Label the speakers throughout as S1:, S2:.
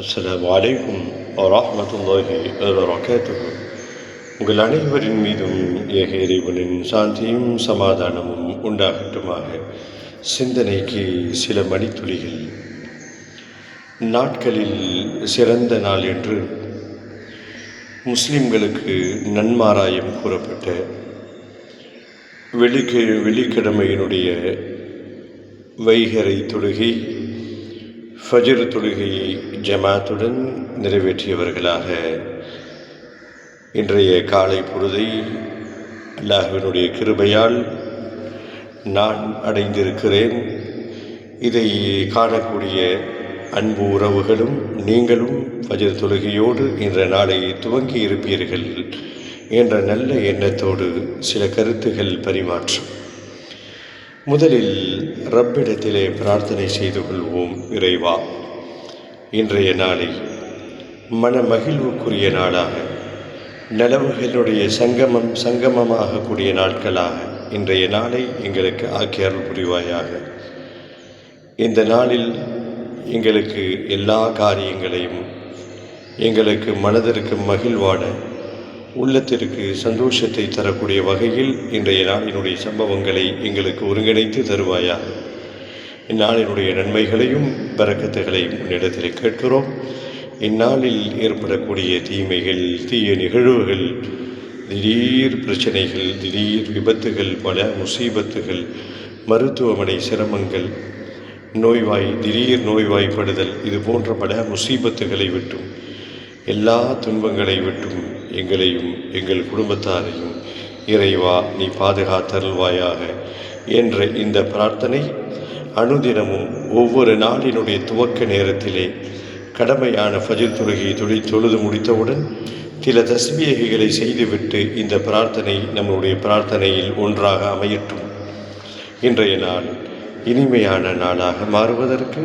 S1: அஸ்ஸலாமு அலைக்கும் வரஹ்மத்துல்லாஹி வபரகாத்துஹு. உங்கள் அனைவரின் மீதும் ஏக இறைவனின் சாந்தியும் சமாதானமும் உண்டாகட்டுமாக. சிந்தனைக்கு சில மணித்துளிகள். நாட்களில் சிறந்த நாள் என்று முஸ்லிம்களுக்கு நன்மாராயம் கூறப்பட்ட வெள்ளிக்கிழமையினுடைய வைகரை தொழுகை, ஃபஜ்ர் தொழுகையை ஜமாத்துடன் நிறைவேற்றியவர்களாக இன்றைய காலை பொழுதை அல்லாஹ்வினுடைய கிருபையால் நான் அடைந்திருக்கிறேன். இதை காணக்கூடிய அன்பு உறவுகளும் நீங்களும் ஃபஜ்ர் தொழுகையோடு இன்ற நாளை துவங்கி இருப்பீர்கள் என்ற நல்ல எண்ணத்தோடு சில கருத்துகள் பரிமாற்றம். முதலில் ரப்பிடத்திலே பிரார்த்தனை செய்து கொள்வோம். இறைவா, இன்றைய நாளை மனமகிழ்வுக்குரிய நாளாக, நலவுகளுடைய சங்கமமாகக்கூடிய நாட்களாக இன்றைய நாளை எங்களுக்கு ஆக்கி அருள் புரிவாயாக. இந்த நாளில் எங்களுக்கு எல்லா காரியங்களையும், எங்களுக்கு மனதிற்கு மகிழ்வான, உள்ளத்திற்கு சந்தோஷத்தை தரக்கூடிய வகையில் இன்றைய நாளினுடைய சம்பவங்களை எங்களுக்கு ஒருங்கிணைத்து தருவாயாக. இந்நாளினுடைய நன்மைகளையும் பரக்கத்துகளையும் உன்னிடத்தில் கேட்கிறோம். இந்நாளில் ஏற்படக்கூடிய தீமைகள், தீய நிகழ்வுகள், திடீர் பிரச்சனைகள், திடீர் விபத்துகள், பல முசீபத்துகள், மருத்துவமனை சிரமங்கள், திடீர் நோய்வாய்ப்படுதல், இது போன்ற பல முசீபத்துகளை விட்டும், எல்லா துன்பங்களை விட்டும் எங்களையும் எங்கள் குடும்பத்தாரையும் இறைவா நீ பாதுகாத்தருள்வாயாக என்ற இந்த பிரார்த்தனை அனுதினமும் ஒவ்வொரு நாளினுடைய துவக்க நேரத்திலே கடமையான ஃபஜ்ர் தொழுகையை தொழுது முடித்தவுடன் சில தஸ்பீஹ்களை செய்துவிட்டு இந்த பிரார்த்தனை நம்முடைய பிரார்த்தனையில் ஒன்றாக அமையட்டும். இன்றைய நாள் இனிமையான நாளாக மாறுவதற்கு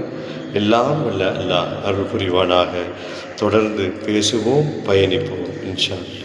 S1: எல்லாம் வல்ல அல்லாஹ் அருள் புரிவானாக. தொடர்ந்து பேசுவோம், பயணிப்போம் இன்ஷா அல்லாஹ்.